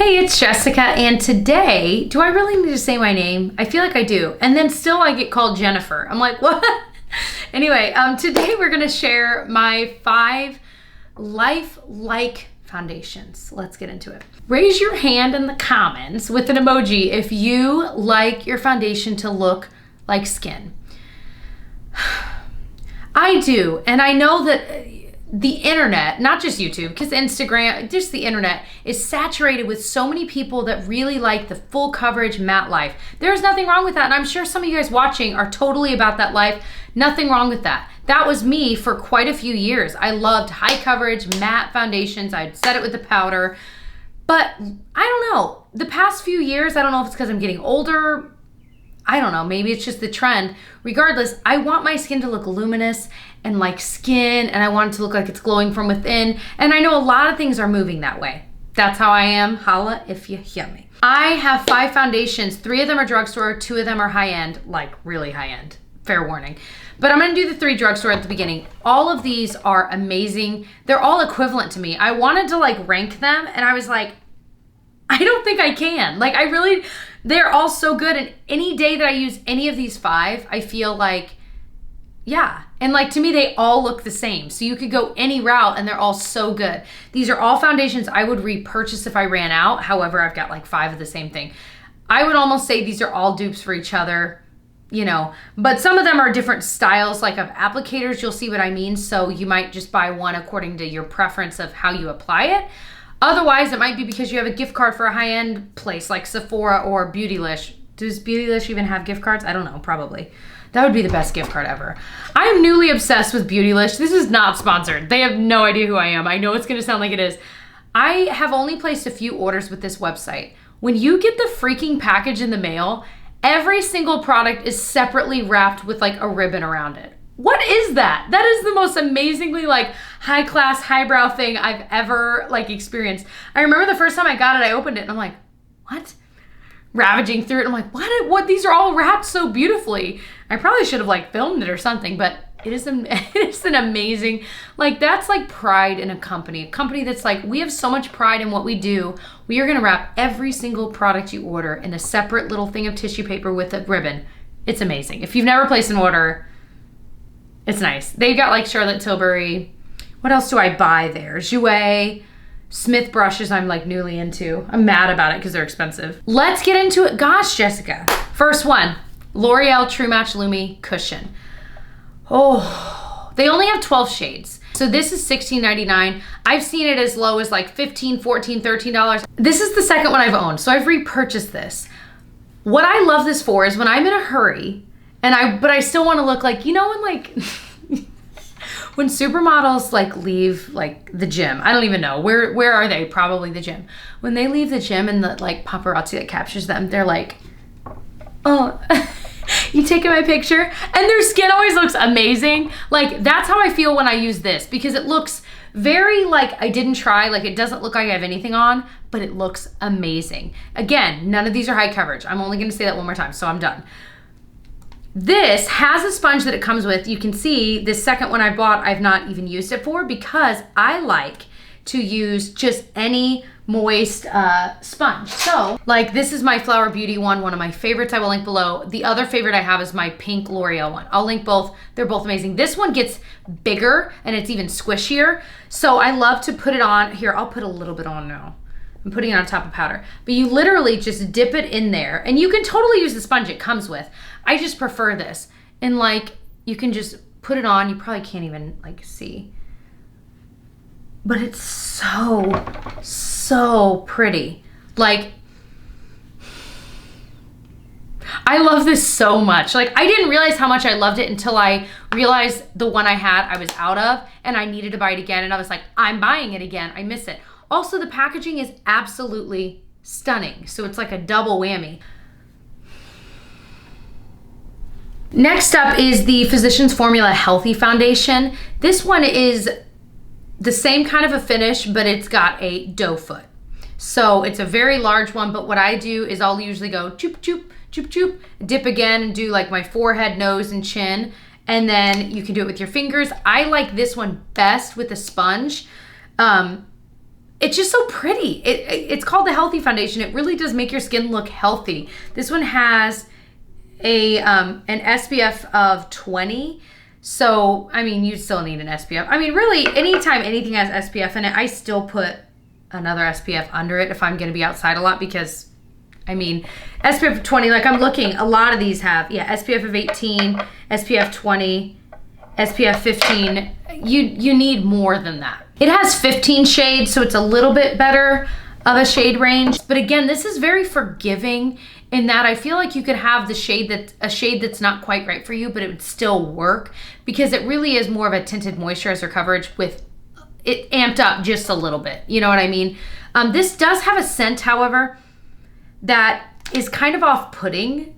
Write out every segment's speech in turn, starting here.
Hey, it's Jessica, and today, do I really need to say my name? I feel like I do. And then still I get called Jennifer. I'm like, what? Anyway, today we're gonna share my 5 life-like foundations. Let's get into it. Raise your hand in the comments with an emoji if you like your foundation to look like skin. I do, and I know that the internet, not just YouTube, because Instagram, just the internet, is saturated with so many people that really like the full coverage matte life. There's nothing wrong with that, and I'm sure some of you guys watching are totally about that life. Nothing wrong with that. That was me for quite a few years. I loved high coverage matte foundations. I'd set it with the powder, but I don't know. The past few years, I don't know if it's because I'm getting older, I don't know, maybe it's just the trend. Regardless, I want my skin to look luminous and like skin, and I want it to look like it's glowing from within. And I know a lot of things are moving that way. That's how I am. Holla if you hear me. I have 5 foundations. 3 of them are drugstore, 2 of them are high-end, like really high-end. Fair warning. But I'm gonna do the 3 drugstore at the beginning. All of these are amazing. They're all equivalent to me. I wanted to like rank them, and I was like, I don't think I can. Like they're all so good, and any day that I use any of these 5, I feel like, yeah. And like to me, they all look the same. So you could go any route and they're all so good. These are all foundations I would repurchase if I ran out. However, I've got like 5 of the same thing. I would almost say these are all dupes for each other, you know, but some of them are different styles like of applicators. You'll see what I mean. So you might just buy one according to your preference of how you apply it. Otherwise, it might be because you have a gift card for a high-end place like Sephora or Beautylish. Does Beautylish even have gift cards? I don't know, probably. That would be the best gift card ever. I am newly obsessed with Beautylish. This is not sponsored. They have no idea who I am. I know it's gonna sound like it is. I have only placed a few orders with this website. When you get the freaking package in the mail, every single product is separately wrapped with like a ribbon around it. What is that? That is the most amazingly like high class, highbrow thing I've ever like experienced. I remember the first time I got it, I opened it and I'm like, what? Ravaging through it. I'm like, what? These are all wrapped so beautifully. I probably should have like filmed it or something, but it is an amazing, like that's like pride in a company that's like, we have so much pride in what we do. We are gonna wrap every single product you order in a separate little thing of tissue paper with a ribbon. It's amazing. If you've never placed an order, it's nice. They've got like Charlotte Tilbury. What else do I buy there? Jouer, Smith brushes I'm like newly into. I'm mad about it because they're expensive. Let's get into it. Gosh, Jessica. First one, L'Oreal True Match Lumi Cushion. Oh, they only have 12 shades. So this is $16.99. I've seen it as low as like $15, $14, $13. This is the second one I've owned, so I've repurchased this. What I love this for is when I'm in a hurry, but I still want to look like, you know, when like, when supermodels like leave like the gym, I don't even know, where are they? Probably the gym. When they leave the gym and the like paparazzi that captures them, they're like, oh, you taking my picture? And their skin always looks amazing. Like that's how I feel when I use this, because it looks very like I didn't try, like it doesn't look like I have anything on, but it looks amazing. Again, none of these are high coverage. I'm only gonna say that one more time, so I'm done. This has a sponge that it comes with. You can see this second one I bought, I've not even used it for because I like to use just any moist sponge. So like this is my Flower Beauty one of my favorites. I will link below. The other favorite I have is my pink L'Oreal one. I'll link both. They're both amazing. This one gets bigger and it's even squishier. So I love to put it on. Here, I'll put a little bit on now. I'm putting it on top of powder. But you literally just dip it in there, and you can totally use the sponge it comes with. I just prefer this. And like, you can just put it on. You probably can't even like see. But it's so pretty. Like, I love this so much. Like, I didn't realize how much I loved it until I realized the one I had I was out of, and I needed to buy it again. And I was like, I'm buying it again. I miss it. Also, the packaging is absolutely stunning. So it's like a double whammy. Next up is the Physicians Formula Healthy Foundation. This one is the same kind of a finish, but it's got a doe foot. So it's a very large one, but what I do is I'll usually go choop, choop, choop, choop, dip again and do like my forehead, nose, and chin. And then you can do it with your fingers. I like this one best with a sponge. it's just so pretty. It's called the Healthy Foundation. It really does make your skin look healthy. This one has an SPF of 20. So, I mean, you still need an SPF. I mean, really, anytime anything has SPF in it, I still put another SPF under it if I'm going to be outside a lot because, I mean, SPF of 20, like I'm looking, a lot of these have, SPF of 18, SPF 20, SPF 15. You need more than that. It has 15 shades, so it's a little bit better of a shade range. But again, this is very forgiving in that I feel like you could have a shade that's not quite right for you, but it would still work because it really is more of a tinted moisturizer coverage with it amped up just a little bit. You know what I mean? This does have a scent, however, that is kind of off-putting.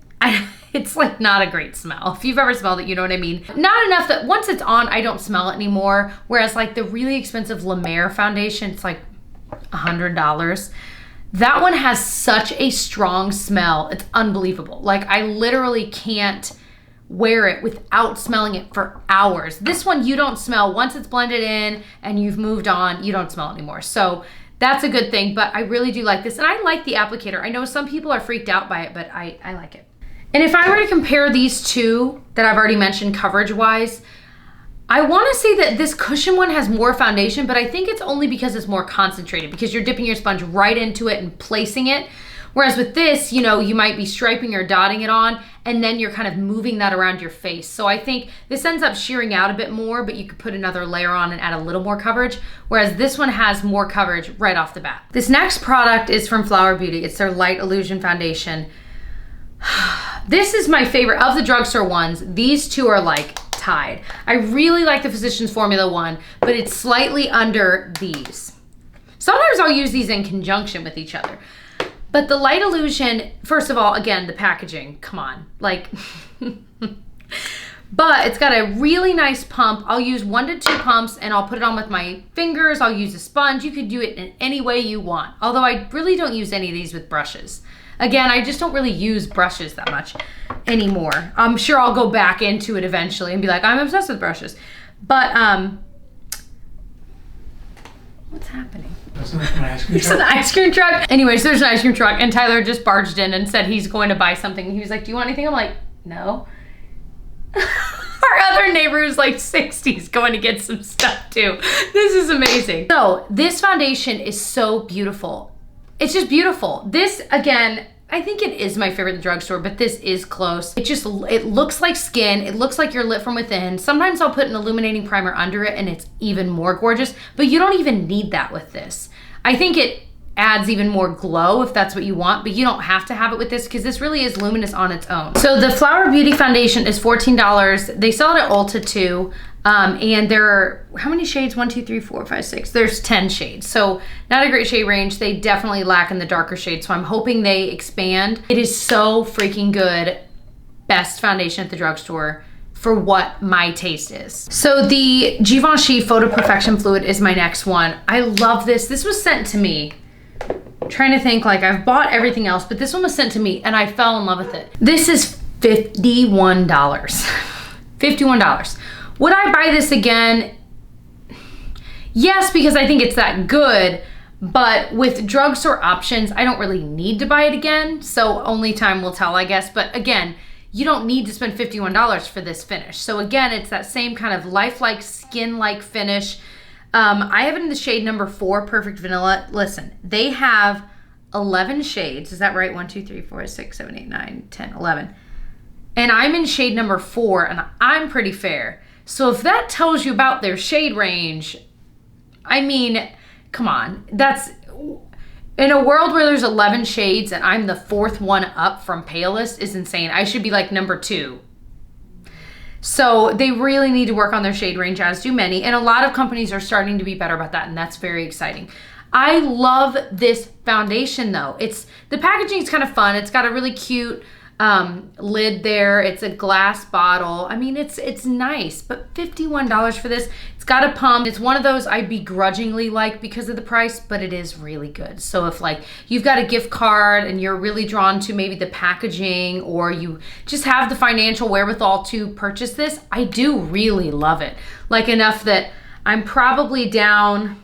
It's like not a great smell. If you've ever smelled it, you know what I mean. Not enough that once it's on, I don't smell it anymore. Whereas like the really expensive La Mer foundation, it's like $100. That one has such a strong smell. It's unbelievable. Like I literally can't wear it without smelling it for hours. This one you don't smell. Once it's blended in and you've moved on, you don't smell it anymore. So that's a good thing, but I really do like this. And I like the applicator. I know some people are freaked out by it, but I like it. And if I were to compare these two that I've already mentioned coverage-wise, I want to say that this cushion one has more foundation, but I think it's only because it's more concentrated because you're dipping your sponge right into it and placing it. Whereas with this, you know, you might be striping or dotting it on and then you're kind of moving that around your face. So I think this ends up shearing out a bit more, but you could put another layer on and add a little more coverage. Whereas this one has more coverage right off the bat. This next product is from Flower Beauty. It's their Light Illusion Foundation. This is my favorite of the drugstore ones. These two are like tied. I really like the Physicians Formula one, but it's slightly under these. Sometimes I'll use these in conjunction with each other. But the Light Illusion, first of all, again, the packaging, come on, like, but it's got a really nice pump. I'll use 1 to 2 pumps and I'll put it on with my fingers. I'll use a sponge. You could do it in any way you want. Although I really don't use any of these with brushes. Again, I just don't really use brushes that much anymore. I'm sure I'll go back into it eventually and be like, I'm obsessed with brushes. But, what's happening? That's not an ice cream There's truck. an ice cream truck. Anyways, there's an ice cream truck and Tyler just barged in and said he's going to buy something. He was like, do you want anything? I'm like, no. Our other neighbor who's like 60 is going to get some stuff too. This is amazing. So this foundation is so beautiful. It's just beautiful. This, again, I think it is my favorite in the drugstore, but this is close. It looks like skin. It looks like you're lit from within. Sometimes I'll put an illuminating primer under it and it's even more gorgeous, but you don't even need that with this. I think it adds even more glow if that's what you want, but you don't have to have it with this because this really is luminous on its own. So the Flower Beauty foundation is $14. They sell it at Ulta too. And there are, how many shades? 1, 2, 3, 4, 5, 6. There's 10 shades. So not a great shade range. They definitely lack in the darker shades. So I'm hoping they expand. It is so freaking good. Best foundation at the drugstore for what my taste is. So the Givenchy Photo Perfection Fluid is my next one. I love this. This was sent to me. I'm trying to think, like I've bought everything else, but this one was sent to me and I fell in love with it. This is $51. $51. Would I buy this again? Yes, because I think it's that good, but with drugstore options, I don't really need to buy it again, so only time will tell, I guess. But again, you don't need to spend $51 for this finish. So again, it's that same kind of lifelike, skin-like finish. I have it in the shade number 4, Perfect Vanilla. Listen, they have 11 shades. Is that right? 1, 2, 3, 4, 6, 7, 8, 9, 10, 11. And I'm in shade number 4, and I'm pretty fair. So if that tells you about their shade range, I mean, come on. That's, in a world where there's 11 shades and I'm the 4th one up from palest is insane. I should be like number 2. So they really need to work on their shade range, as do many. And a lot of companies are starting to be better about that, and that's very exciting. I love this foundation though. The packaging is kind of fun. It's got a really cute lid there. It's a glass bottle. I mean, it's nice, but $51 for this. It's got a pump. It's one of those I begrudgingly like because of the price, but it is really good. So if like you've got a gift card and you're really drawn to maybe the packaging, or you just have the financial wherewithal to purchase this, I do really love it. Like enough that I'm probably down,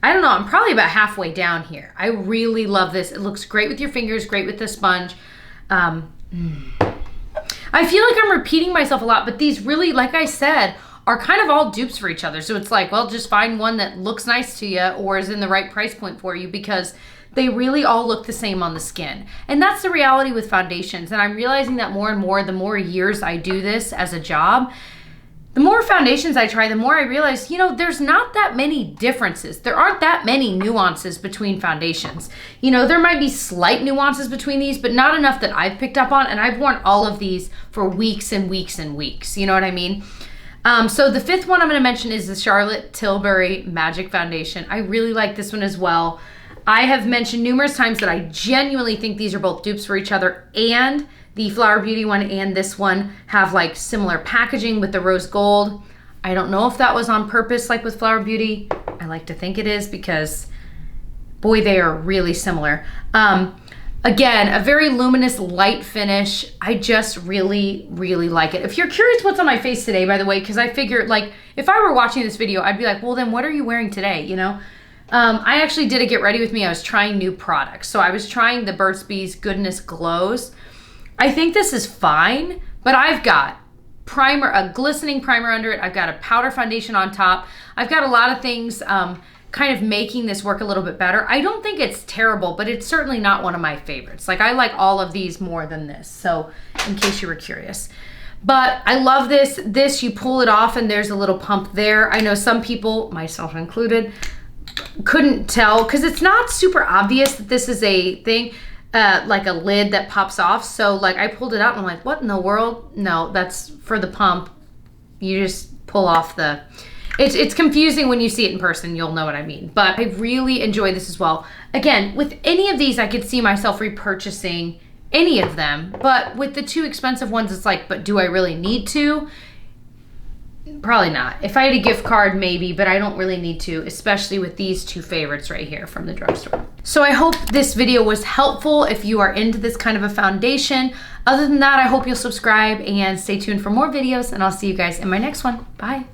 I don't know, I'm probably about halfway down here. I really love this. It looks great with your fingers, great with the sponge. I feel like I'm repeating myself a lot, but these really, like I said, are kind of all dupes for each other. So it's like, well, just find one that looks nice to you or is in the right price point for you, because they really all look the same on the skin. And that's the reality with foundations. And I'm realizing that more and more, the more years I do this as a job, the more foundations I try, the more I realize, you know, there's not that many differences. There aren't that many nuances between foundations. You know, there might be slight nuances between these, but not enough that I've picked up on. And I've worn all of these for weeks and weeks and weeks. You know what I mean? So the fifth one I'm going to mention is the Charlotte Tilbury Magic Foundation. I really like this one as well. I have mentioned numerous times that I genuinely think these are both dupes for each other, and the Flower Beauty one and this one have like similar packaging with the rose gold. I don't know if that was on purpose like with Flower Beauty. I like to think it is, because boy, they are really similar. Again, a very luminous light finish. I just really, really like it. If you're curious what's on my face today, by the way, because I figured, like, if I were watching this video, I'd be like, well, then what are you wearing today, you know? I actually did a get ready with me. I was trying new products. So I was trying the Burt's Bees Goodness Glows. I think this is fine, but I've got primer, a glistening primer under it. I've got a powder foundation on top. I've got a lot of things kind of making this work a little bit better. I don't think it's terrible, but it's certainly not one of my favorites. Like, I like all of these more than this. So in case you were curious. But I love this. This, you pull it off and there's a little pump there. I know some people, myself included, couldn't tell because it's not super obvious that this is a thing, like a lid that pops off. So like I pulled it out and I'm like, what in the world? No, that's for the pump. You just pull off the, it's confusing when you see it in person, you'll know what I mean. But I really enjoy this as well. Again, with any of these, I could see myself repurchasing any of them. But with the two expensive ones, it's like, but do I really need to? Probably not. If I had a gift card, maybe, but I don't really need to, especially with these two favorites right here from the drugstore. So I hope this video was helpful if you are into this kind of a foundation. Other than that, I hope you'll subscribe and stay tuned for more videos, and I'll see you guys in my next one. Bye.